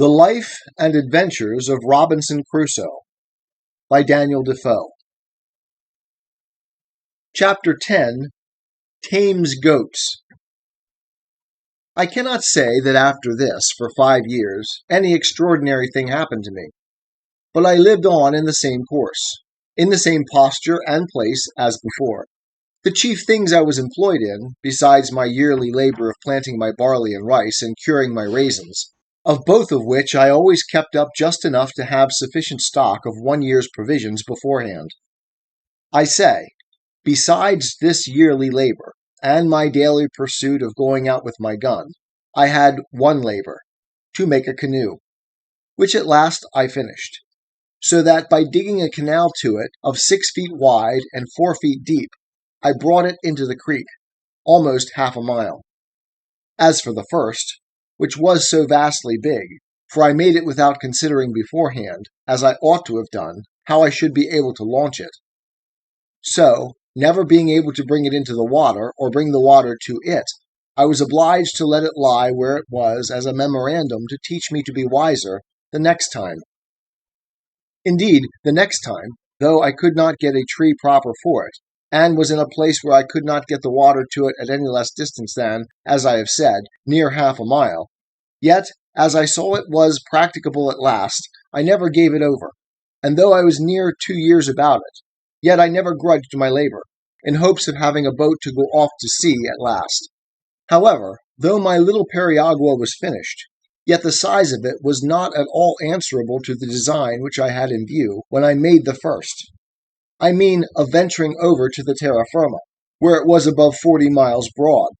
The Life and Adventures of Robinson Crusoe by Daniel Dafoe. Chapter 10. Tames Goats. I cannot say that after this, for 5 years, any extraordinary thing happened to me, but I lived on in the same course, in the same posture and place as before. The chief things I was employed in, besides my yearly labor of planting my barley and rice and curing my raisins, of both of which I always kept up just enough to have sufficient stock of 1 year's provisions beforehand. I say, besides this yearly labor, and my daily pursuit of going out with my gun, I had one labor, to make a canoe, which at last I finished, so that by digging a canal to it of 6 feet wide and 4 feet deep, I brought it into the creek, almost half a mile. As for the first, which was so vastly big, for I made it without considering beforehand, as I ought to have done, how I should be able to launch it. So, never being able to bring it into the water, or bring the water to it, I was obliged to let it lie where it was as a memorandum to teach me to be wiser the next time. Indeed, the next time, though I could not get a tree proper for it, and was in a place where I could not get the water to it at any less distance than, as I have said, near half a mile, yet, as I saw it was practicable at last, I never gave it over, and though I was near 2 years about it, yet I never grudged my labor, in hopes of having a boat to go off to sea at last. However, though my little periagua was finished, yet the size of it was not at all answerable to the design which I had in view when I made the first. I mean of venturing over to the terra firma, where it was above 40 miles broad.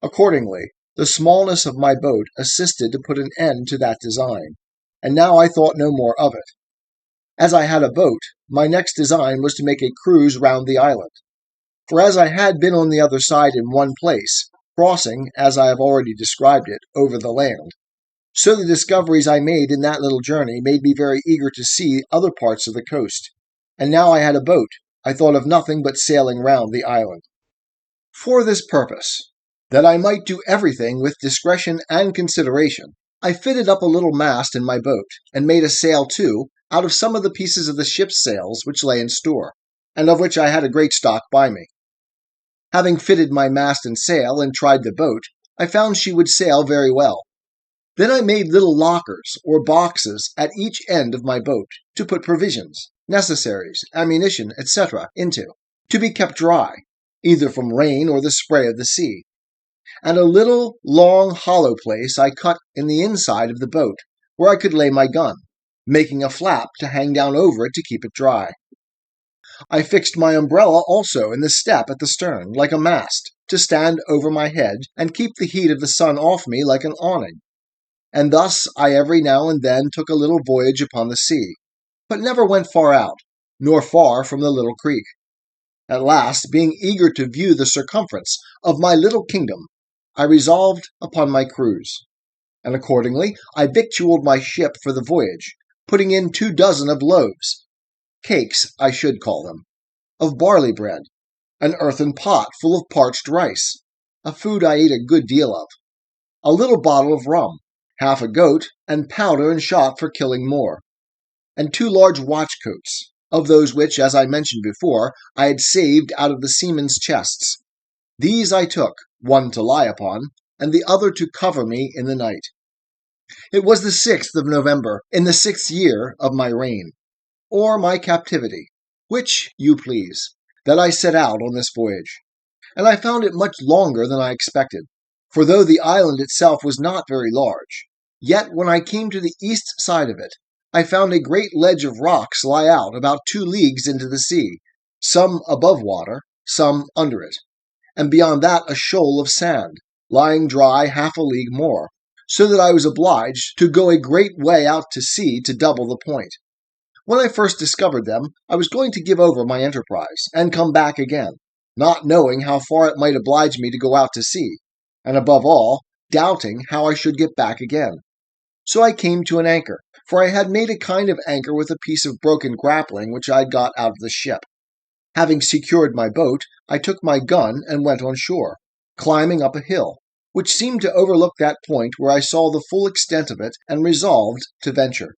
Accordingly, the smallness of my boat assisted to put an end to that design, and now I thought no more of it. As I had a boat, my next design was to make a cruise round the island. For as I had been on the other side in one place, crossing, as I have already described it, over the land, so the discoveries I made in that little journey made me very eager to see other parts of the coast. And now I had a boat, I thought of nothing but sailing round the island. For this purpose, that I might do everything with discretion and consideration, I fitted up a little mast in my boat, and made a sail too, out of some of the pieces of the ship's sails which lay in store, and of which I had a great stock by me. Having fitted my mast and sail, and tried the boat, I found she would sail very well. Then I made little lockers, or boxes, at each end of my boat, to put provisions, necessaries, ammunition, etc., into, to be kept dry, either from rain or the spray of the sea. And a little, long, hollow place I cut in the inside of the boat, where I could lay my gun, making a flap to hang down over it to keep it dry. I fixed my umbrella also in the step at the stern, like a mast, to stand over my head and keep the heat of the sun off me like an awning. And thus I every now and then took a little voyage upon the sea, but never went far out, nor far from the little creek. At last, being eager to view the circumference of my little kingdom, I resolved upon my cruise, and accordingly I victualled my ship for the voyage, putting in 2 dozen of loaves, cakes I should call them, of barley bread, an earthen pot full of parched rice, a food I ate a good deal of, a little bottle of rum, half a goat, and powder and shot for killing more, and 2 large watchcoats, of those which, as I mentioned before, I had saved out of the seamen's chests. These I took, one to lie upon, and the other to cover me in the night. It was the 6th of November, in the 6th year of my reign, or my captivity, which you please, that I set out on this voyage, and I found it much longer than I expected, for though the island itself was not very large, yet when I came to the east side of it, I found a great ledge of rocks lie out about 2 leagues into the sea, some above water, some under it, and beyond that a shoal of sand, lying dry half a league more, so that I was obliged to go a great way out to sea to double the point. When I first discovered them, I was going to give over my enterprise, and come back again, not knowing how far it might oblige me to go out to sea, and above all, doubting how I should get back again. So I came to an anchor, for I had made a kind of anchor with a piece of broken grappling which I had got out of the ship. Having secured my boat, I took my gun and went on shore, climbing up a hill, which seemed to overlook that point where I saw the full extent of it and resolved to venture.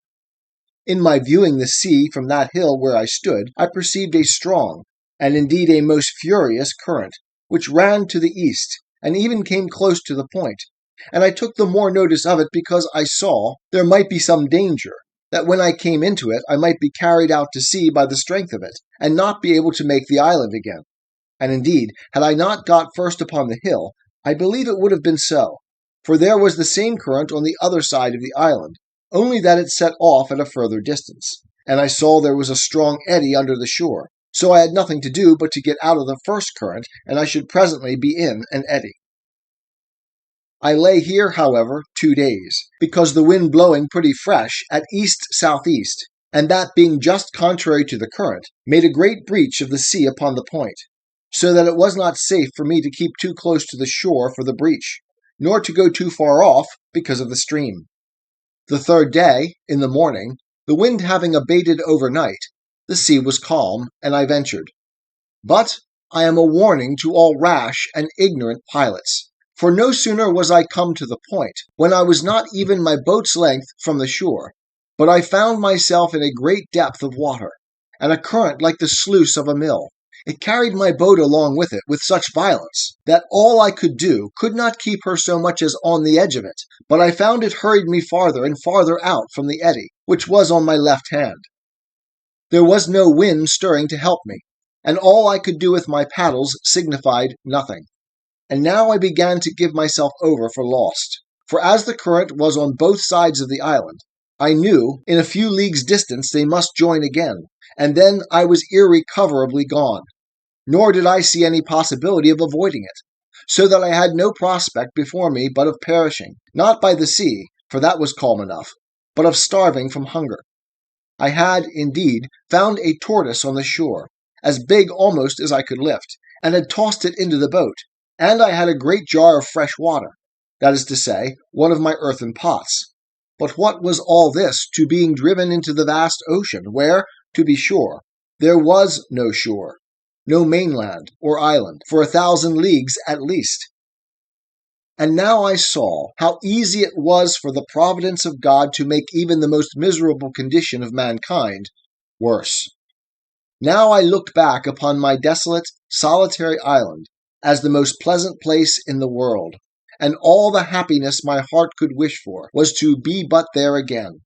In my viewing the sea from that hill where I stood, I perceived a strong, and indeed a most furious current, which ran to the east, and even came close to the point, and I took the more notice of it because I saw there might be some danger, that when I came into it I might be carried out to sea by the strength of it, and not be able to make the island again. And indeed, had I not got first upon the hill, I believe it would have been so, for there was the same current on the other side of the island, only that it set off at a further distance, and I saw there was a strong eddy under the shore, so I had nothing to do but to get out of the first current, and I should presently be in an eddy. I lay here, however, 2 days, because the wind blowing pretty fresh at east-southeast, and that being just contrary to the current, made a great breach of the sea upon the point, so that it was not safe for me to keep too close to the shore for the breach, nor to go too far off because of the stream. The third day, in the morning, the wind having abated overnight, the sea was calm, and I ventured. But I am a warning to all rash and ignorant pilots, for no sooner was I come to the point, when I was not even my boat's length from the shore, but I found myself in a great depth of water, and a current like the sluice of a mill. It carried my boat along with it with such violence, that all I could do could not keep her so much as on the edge of it, but I found it hurried me farther and farther out from the eddy, which was on my left hand. There was no wind stirring to help me, and all I could do with my paddles signified nothing. And now I began to give myself over for lost, for as the current was on both sides of the island, I knew in a few leagues' distance they must join again, and then I was irrecoverably gone, nor did I see any possibility of avoiding it, so that I had no prospect before me but of perishing, not by the sea, for that was calm enough, but of starving from hunger. I had, indeed, found a tortoise on the shore, as big almost as I could lift, and had tossed it into the boat, and I had a great jar of fresh water, that is to say, one of my earthen pots. But what was all this to being driven into the vast ocean, where, to be sure, there was no shore, no mainland or island, for 1,000 leagues at least? And now I saw how easy it was for the providence of God to make even the most miserable condition of mankind worse. Now I looked back upon my desolate, solitary island as the most pleasant place in the world, and all the happiness my heart could wish for was to be but there again.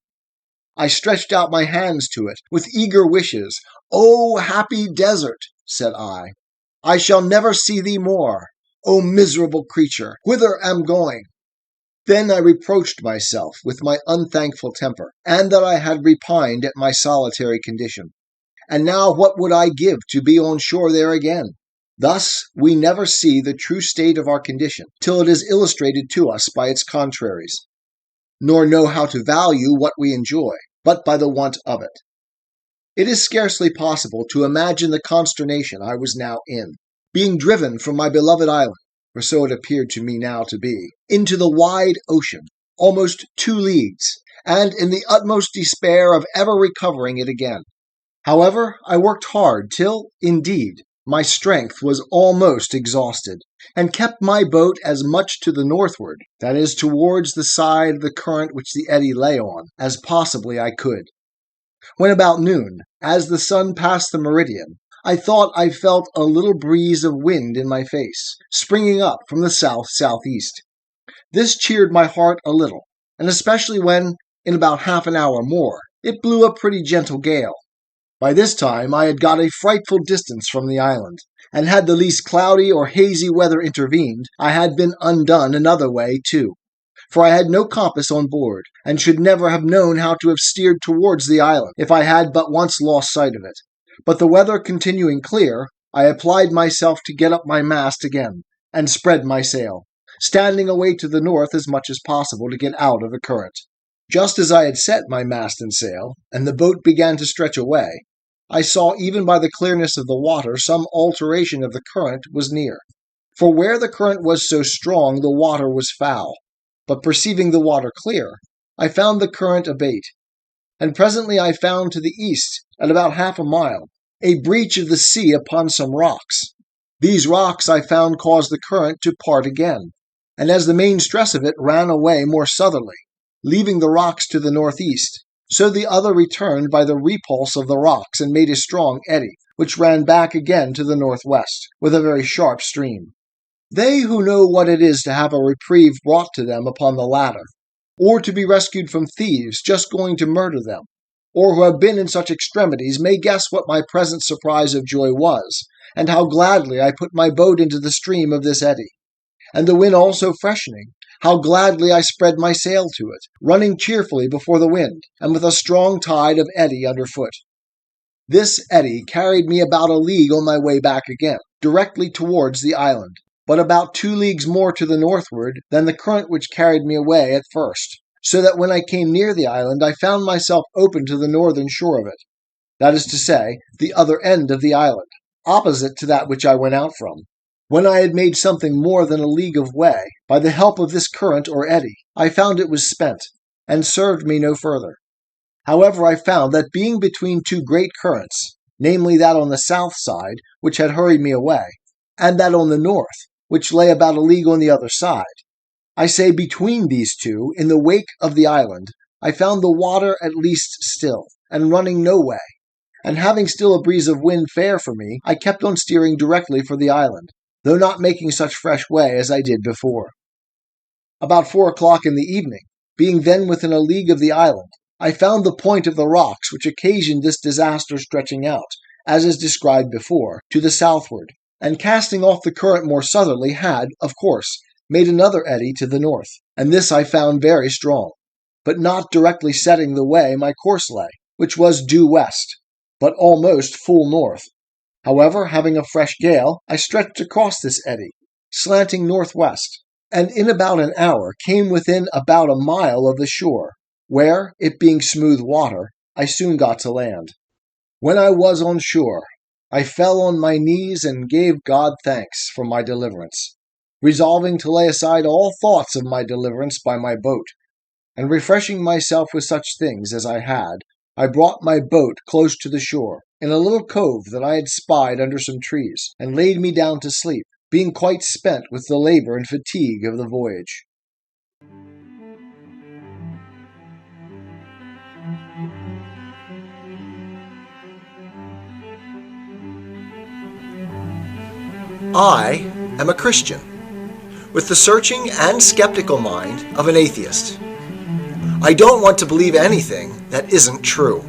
I stretched out my hands to it with eager wishes. "O happy desert," said I shall never see thee more. O miserable creature, whither am going?" Then I reproached myself with my unthankful temper, and that I had repined at my solitary condition. And now what would I give to be on shore there again? Thus we never see the true state of our condition till it is illustrated to us by its contraries, nor know how to value what we enjoy, but by the want of it. It is scarcely possible to imagine the consternation I was now in, being driven from my beloved island, for so it appeared to me now to be, into the wide ocean, almost 2 leagues, and in the utmost despair of ever recovering it again. However, I worked hard till, indeed, my strength was almost exhausted, and kept my boat as much to the northward, that is, towards the side of the current which the eddy lay on, as possibly I could. When about noon, as the sun passed the meridian, I thought I felt a little breeze of wind in my face, springing up from the south-southeast. This cheered my heart a little, and especially when, in about half an hour more, it blew a pretty gentle gale. By this time I had got a frightful distance from the island, and had the least cloudy or hazy weather intervened, I had been undone another way too, for I had no compass on board, and should never have known how to have steered towards the island, if I had but once lost sight of it. But the weather continuing clear, I applied myself to get up my mast again, and spread my sail, standing away to the north as much as possible to get out of the current. Just as I had set my mast and sail, and the boat began to stretch away, I saw even by the clearness of the water some alteration of the current was near. For where the current was so strong the water was foul, but perceiving the water clear, I found the current abate, and presently I found to the east, at about half a mile, a breach of the sea upon some rocks. These rocks I found caused the current to part again, and as the main stress of it ran away more southerly, leaving the rocks to the northeast, so the other returned by the repulse of the rocks and made a strong eddy, which ran back again to the northwest, with a very sharp stream. They who know what it is to have a reprieve brought to them upon the ladder, or to be rescued from thieves just going to murder them, or who have been in such extremities may guess what my present surprise of joy was, and how gladly I put my boat into the stream of this eddy. And the wind also freshening, how gladly I spread my sail to it, running cheerfully before the wind, and with a strong tide of eddy underfoot. This eddy carried me about a league on my way back again, directly towards the island, but about 2 leagues more to the northward than the current which carried me away at first, so that when I came near the island I found myself open to the northern shore of it, that is to say, the other end of the island, opposite to that which I went out from. When I had made something more than a league of way, by the help of this current or eddy, I found it was spent, and served me no further. However, I found that being between 2 great currents, namely that on the south side, which had hurried me away, and that on the north, which lay about a league on the other side, I say between these 2, in the wake of the island, I found the water at least still, and running no way, and having still a breeze of wind fair for me, I kept on steering directly for the island, though not making such fresh way as I did before. About 4 o'clock in the evening, being then within a league of the island, I found the point of the rocks which occasioned this disaster stretching out, as is described before, to the southward, and casting off the current more southerly had, of course, made another eddy to the north, and this I found very strong, but not directly setting the way my course lay, which was due west, but almost full north. However, having a fresh gale, I stretched across this eddy, slanting northwest, and in about an hour came within about a mile of the shore, where, it being smooth water, I soon got to land. When I was on shore, I fell on my knees and gave God thanks for my deliverance, resolving to lay aside all thoughts of my deliverance by my boat, and refreshing myself with such things as I had, I brought my boat close to the shore, in a little cove that I had spied under some trees, and laid me down to sleep, being quite spent with the labor and fatigue of the voyage. I am a Christian, with the searching and skeptical mind of an atheist. I don't want to believe anything that isn't true.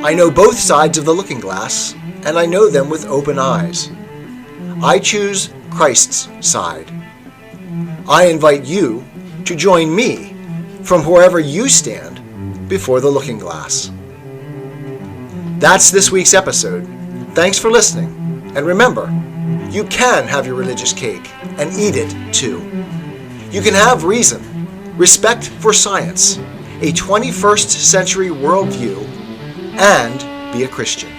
I know both sides of the looking glass, and I know them with open eyes. I choose Christ's side. I invite you to join me from wherever you stand before the looking glass. That's this week's episode. Thanks for listening, and remember, you can have your religious cake and eat it too. You can have reason, respect for science, a 21st century worldview, and be a Christian.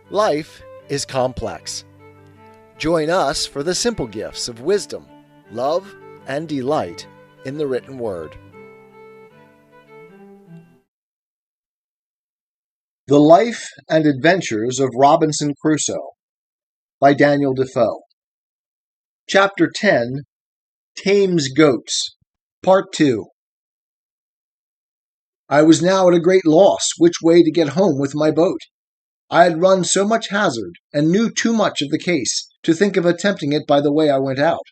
Life is complex. Join us for the simple gifts of wisdom, love, and delight in the written word. The Life and Adventures of Robinson Crusoe by Daniel Dafoe. Chapter 10, Tames Goats, Part 2. I was now at a great loss which way to get home with my boat. I had run so much hazard, and knew too much of the case, to think of attempting it by the way I went out.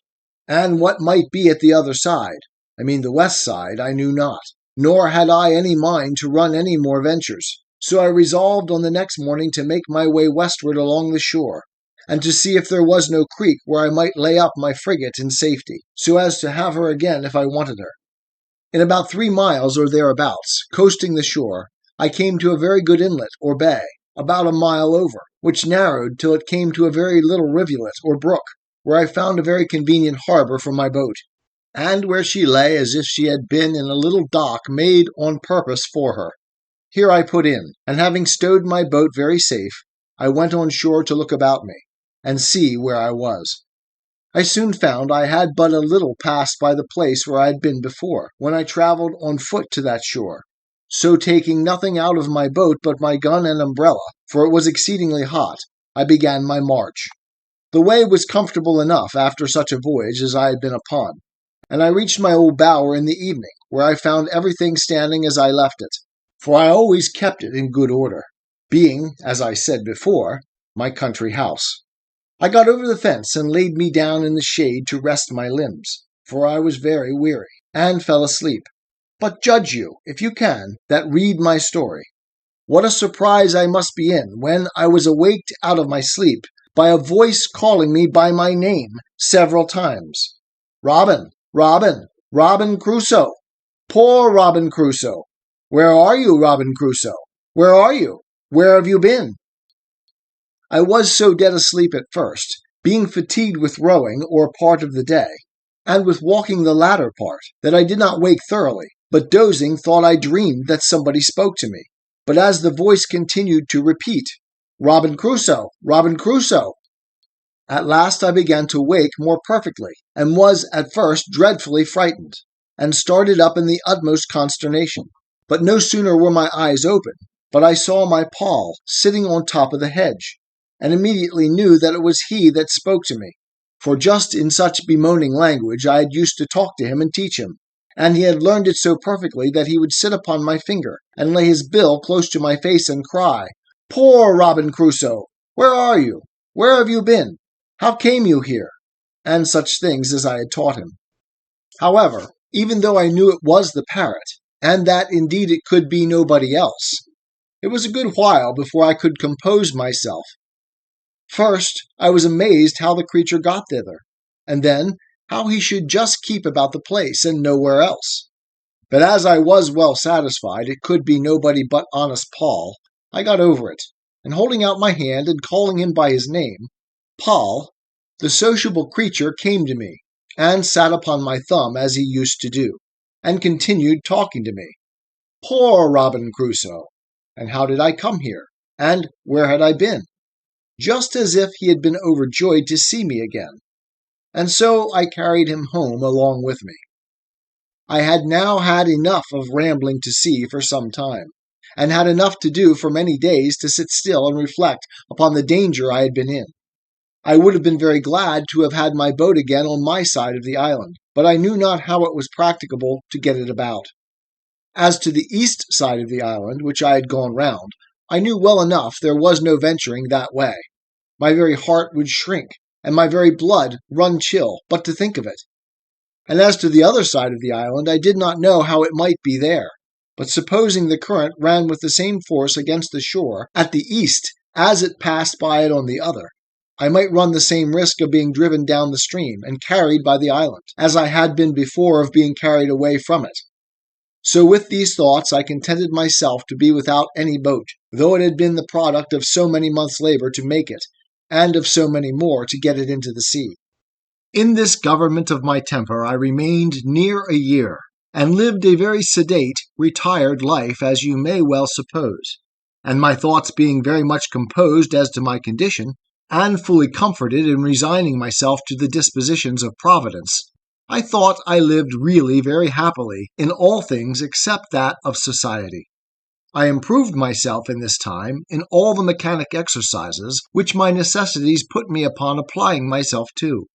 And what might be at the other side, the west side, I knew not, nor had I any mind to run any more ventures. So I resolved on the next morning to make my way westward along the shore, and to see if there was no creek where I might lay up my frigate in safety, so as to have her again if I wanted her. In about 3 miles or thereabouts, coasting the shore, I came to a very good inlet or bay, about a mile over, which narrowed till it came to a very little rivulet or brook, where I found a very convenient harbor for my boat, and where she lay as if she had been in a little dock made on purpose for her. Here I put in, and having stowed my boat very safe, I went on shore to look about me, and see where I was. I soon found I had but a little passed by the place where I had been before, when I travelled on foot to that shore. So taking nothing out of my boat but my gun and umbrella, for it was exceedingly hot, I began my march, The way was comfortable enough after such a voyage as I had been upon, and I reached my old bower in the evening, where I found everything standing as I left it, for I always kept it in good order, being, as I said before, my country house. I got over the fence and laid me down in the shade to rest my limbs, for I was very weary, and fell asleep. But judge you, if you can, that read my story. What a surprise I must be in when I was awaked out of my sleep by a voice calling me by my name several times. Robin, Robin, Robin Crusoe, poor Robin Crusoe. Where are you, Robin Crusoe? Where are you? Where have you been? I was so dead asleep at first, being fatigued with rowing or part of the day, and with walking the latter part, that I did not wake thoroughly, but dozing thought I dreamed that somebody spoke to me. But as the voice continued to repeat, Robin Crusoe, Robin Crusoe, at last I began to wake more perfectly, and was at first dreadfully frightened, and started up in the utmost consternation. But no sooner were my eyes open, but I saw my Paul sitting on top of the hedge, and immediately knew that it was he that spoke to me, for just in such bemoaning language I had used to talk to him and teach him, and he had learned it so perfectly that he would sit upon my finger, and lay his bill close to my face and cry, Poor Robin Crusoe! Where are you? Where have you been? How came you here? And such things as I had taught him. However, even though I knew it was the parrot, and that indeed it could be nobody else, it was a good while before I could compose myself. First, I was amazed how the creature got thither, and then how he should just keep about the place and nowhere else. But as I was well satisfied it could be nobody but honest Paul, I got over it, and holding out my hand and calling him by his name, Paul, the sociable creature came to me, and sat upon my thumb as he used to do, and continued talking to me. Poor Robin Crusoe! And how did I come here? And where had I been? Just as if he had been overjoyed to see me again. And so I carried him home along with me. I had now had enough of rambling to sea for some time, and had enough to do for many days to sit still and reflect upon the danger I had been in. I would have been very glad to have had my boat again on my side of the island, but I knew not how it was practicable to get it about. As to the east side of the island, which I had gone round, I knew well enough there was no venturing that way. My very heart would shrink, and my very blood run chill, but to think of it. And as to the other side of the island, I did not know how it might be there, but supposing the current ran with the same force against the shore at the east as it passed by it on the other, I might run the same risk of being driven down the stream and carried by the island, as I had been before of being carried away from it. So with these thoughts I contented myself to be without any boat, though it had been the product of so many months' labor to make it, and of so many more to get it into the sea. In this government of my temper I remained near a year, and lived a very sedate, retired life, as you may well suppose, and my thoughts being very much composed as to my condition, and fully comforted in resigning myself to the dispositions of Providence, I thought I lived really very happily in all things except that of society. I improved myself in this time in all the mechanic exercises which my necessities put me upon applying myself to,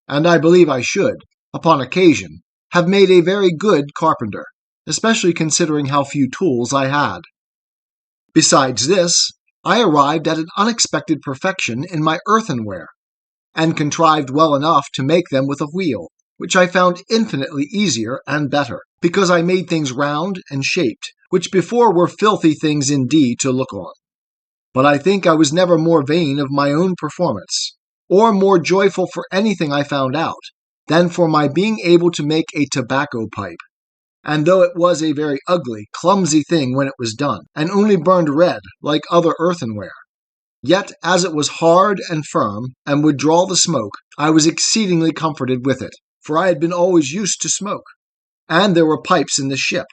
and I believe I should, upon occasion, have made a very good carpenter, especially considering how few tools I had. Besides this, I arrived at an unexpected perfection in my earthenware, and contrived well enough to make them with a wheel, which I found infinitely easier and better, because I made things round and shaped, which before were filthy things indeed to look on. But I think I was never more vain of my own performance, or more joyful for anything I found out, than for my being able to make a tobacco pipe. And though it was a very ugly, clumsy thing when it was done, and only burned red like other earthenware, yet as it was hard and firm, and would draw the smoke, I was exceedingly comforted with it, for I had been always used to smoke. And there were pipes in the ship,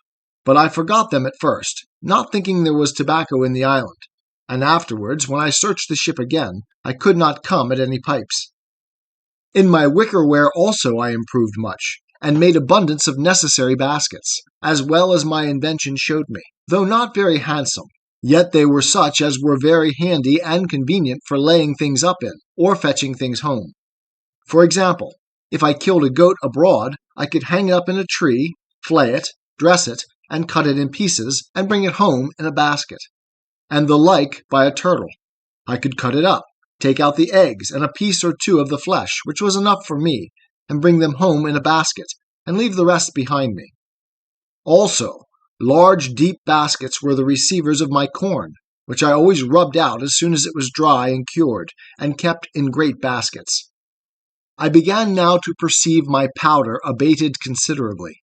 but I forgot them at first, not thinking there was tobacco in the island, and afterwards, when I searched the ship again, I could not come at any pipes. In my wickerware also I improved much, and made abundance of necessary baskets, as well as my invention showed me, though not very handsome, Yet they were such as were very handy and convenient for laying things up in, or fetching things home. For example, if I killed a goat abroad, I could hang it up in a tree, flay it, dress it, and cut it in pieces, and bring it home in a basket. And the like by a turtle. I could cut it up, take out the eggs and a piece or two of the flesh, which was enough for me, and bring them home in a basket, and leave the rest behind me. Also, large, deep baskets were the receivers of my corn, which I always rubbed out as soon as it was dry and cured, and kept in great baskets. I began now to perceive my powder abated considerably.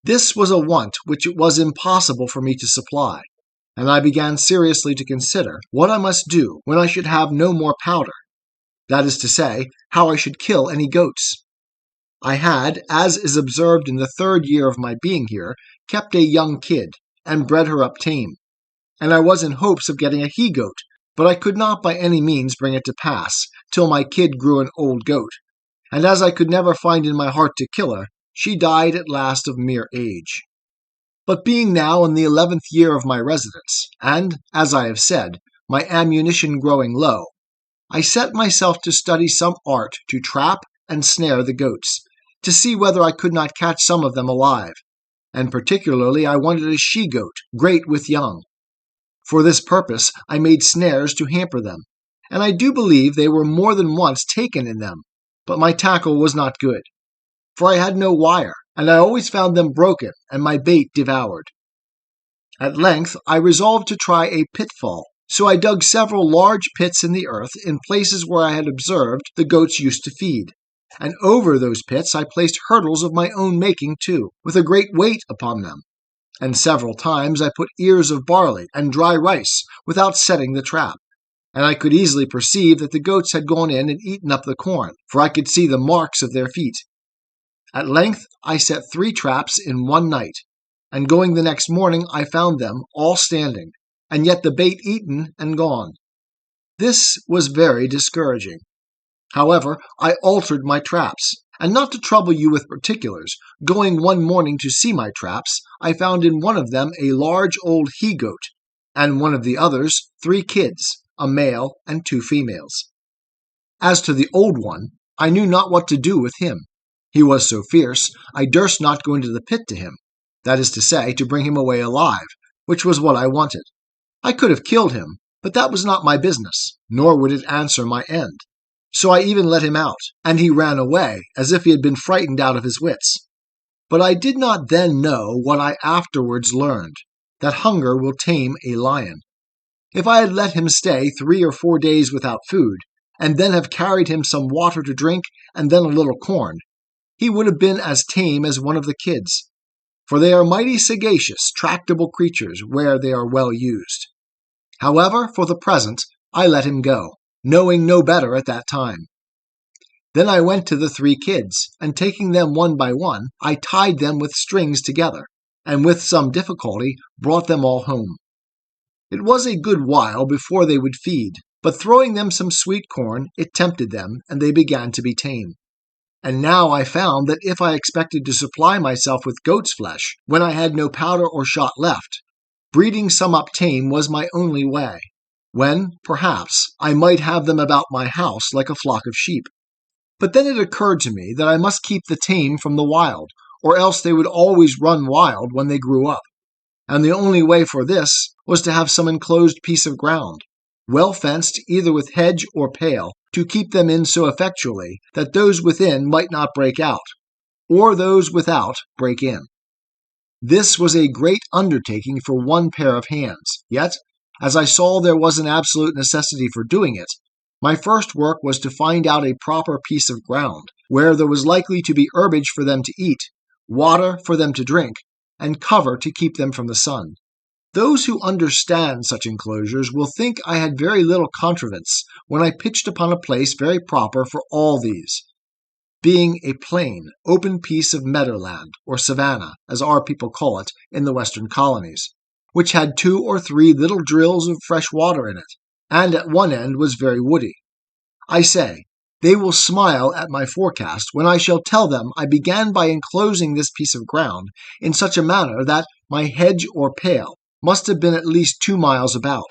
This was a want which it was impossible for me to supply, and I began seriously to consider what I must do when I should have no more powder. That is to say, how I should kill any goats. I had, as is observed in the 3rd year of my being here, kept a young kid, and bred her up tame. And I was in hopes of getting a he-goat, but I could not by any means bring it to pass, till my kid grew an old goat. And as I could never find in my heart to kill her, she died at last of mere age. But being now in the 11th year of my residence, and, as I have said, my ammunition growing low, I set myself to study some art to trap and snare the goats, to see whether I could not catch some of them alive, and particularly I wanted a she-goat, great with young. For this purpose I made snares to hamper them, and I do believe they were more than once taken in them, but my tackle was not good, for I had no wire, and I always found them broken and my bait devoured. At length I resolved to try a pitfall, so I dug several large pits in the earth in places where I had observed the goats used to feed, and over those pits I placed hurdles of my own making too, with a great weight upon them, and several times I put ears of barley and dry rice without setting the trap, and I could easily perceive that the goats had gone in and eaten up the corn, for I could see the marks of their feet. At length I set 3 traps in one night, and going the next morning I found them all standing, and yet the bait eaten and gone. This was very discouraging. However, I altered my traps, and not to trouble you with particulars, going one morning to see my traps, I found in one of them a large old he-goat, and one of the others 3 kids, a male and 2 females. As to the old one, I knew not what to do with him. He was so fierce, I durst not go into the pit to him, that is to say, to bring him away alive, which was what I wanted. I could have killed him, but that was not my business, nor would it answer my end. So I even let him out, and he ran away, as if he had been frightened out of his wits. But I did not then know what I afterwards learned, that hunger will tame a lion. If I had let him stay 3 or 4 days without food, and then have carried him some water to drink and then a little corn, he would have been as tame as one of the kids. For they are mighty sagacious, tractable creatures where they are well used. However, for the present, I let him go, knowing no better at that time. Then I went to the 3 kids, and taking them one by one, I tied them with strings together, and with some difficulty brought them all home. It was a good while before they would feed, but throwing them some sweet corn, it tempted them, and they began to be tame. And now I found that if I expected to supply myself with goat's flesh, when I had no powder or shot left, breeding some up tame was my only way, when, perhaps, I might have them about my house like a flock of sheep. But then it occurred to me that I must keep the tame from the wild, or else they would always run wild when they grew up. And the only way for this was to have some enclosed piece of ground, well fenced either with hedge or pale, to keep them in so effectually that those within might not break out, or those without break in. This was a great undertaking for one pair of hands, yet, as I saw there was an absolute necessity for doing it, my first work was to find out a proper piece of ground, where there was likely to be herbage for them to eat, water for them to drink, and cover to keep them from the sun. Those who understand such enclosures will think I had very little contrivance when I pitched upon a place very proper for all these, being a plain, open piece of meadowland, or savanna, as our people call it in the western colonies, which had 2 or 3 little drills of fresh water in it, and at one end was very woody. I say, they will smile at my forecast when I shall tell them I began by enclosing this piece of ground in such a manner that my hedge or pale, must have been at least 2 miles about.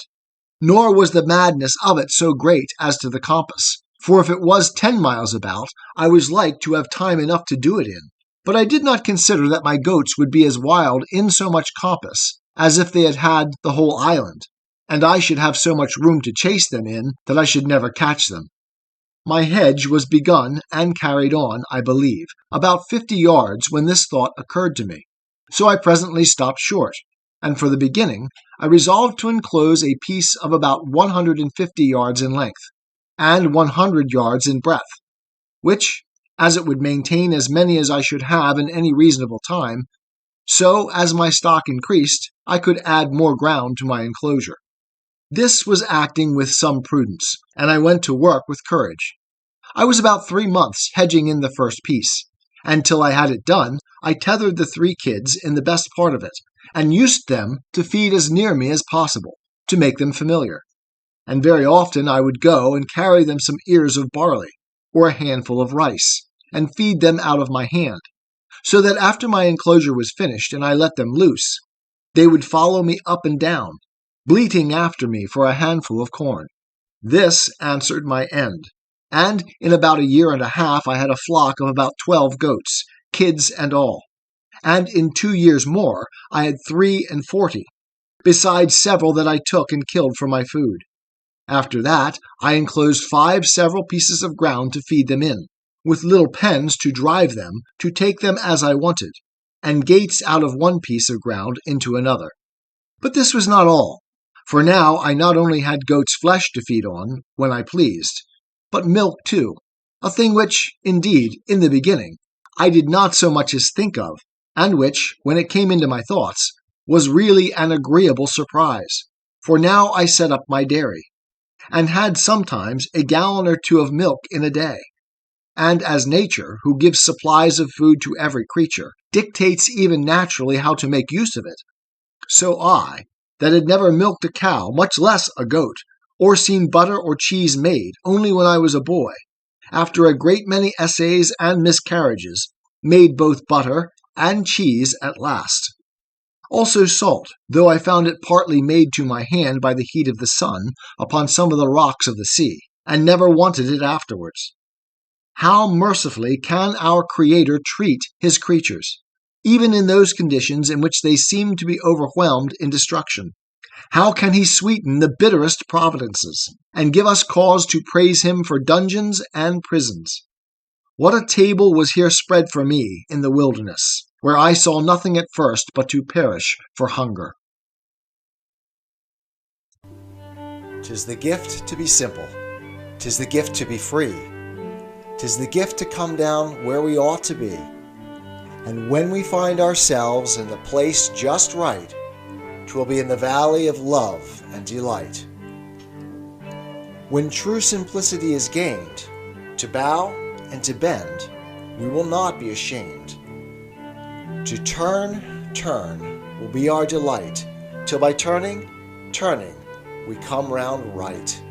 Nor was the madness of it so great as to the compass, for if it was 10 miles about, I was like to have time enough to do it in. But I did not consider that my goats would be as wild in so much compass as if they had had the whole island, and I should have so much room to chase them in that I should never catch them. My hedge was begun and carried on, I believe, about 50 yards when this thought occurred to me. So I presently stopped short, and for the beginning I resolved to enclose a piece of about 150 yards in length, and 100 yards in breadth, which, as it would maintain as many as I should have in any reasonable time, so as my stock increased, I could add more ground to my enclosure. This was acting with some prudence, and I went to work with courage. I was about 3 months hedging in the first piece, and till I had it done, I tethered the 3 kids in the best part of it, and used them to feed as near me as possible, to make them familiar. And very often I would go and carry them some ears of barley, or a handful of rice, and feed them out of my hand, so that after my enclosure was finished and I let them loose, they would follow me up and down, bleating after me for a handful of corn. This answered my end, and in about 1.5 years I had a flock of about 12 goats, kids and all, and in 2 years more I had 43, besides several that I took and killed for my food. After that I enclosed 5 several pieces of ground to feed them in, with little pens to drive them, to take them as I wanted, and gates out of one piece of ground into another. But this was not all, for now I not only had goat's flesh to feed on, when I pleased, but milk too, a thing which, indeed, in the beginning, I did not so much as think of, and which, when it came into my thoughts, was really an agreeable surprise, for now I set up my dairy, and had sometimes 1 gallon or 2 of milk in a day. And as nature, who gives supplies of food to every creature, dictates even naturally how to make use of it, so I, that had never milked a cow, much less a goat, or seen butter or cheese made, only when I was a boy, after a great many essays and miscarriages, made both butter and cheese at last. Also salt, though I found it partly made to my hand by the heat of the sun upon some of the rocks of the sea, and never wanted it afterwards. How mercifully can our Creator treat his creatures, even in those conditions in which they seem to be overwhelmed in destruction? How can he sweeten the bitterest providences, and give us cause to praise him for dungeons and prisons? What a table was here spread for me in the wilderness, where I saw nothing at first but to perish for hunger. 'Tis the gift to be simple, 'tis the gift to be free, 'tis the gift to come down where we ought to be, and when we find ourselves in the place just right, 'twill be in the valley of love and delight. When true simplicity is gained, to bow and to bend, we will not be ashamed. To turn will be our delight, till by turning, we come round right.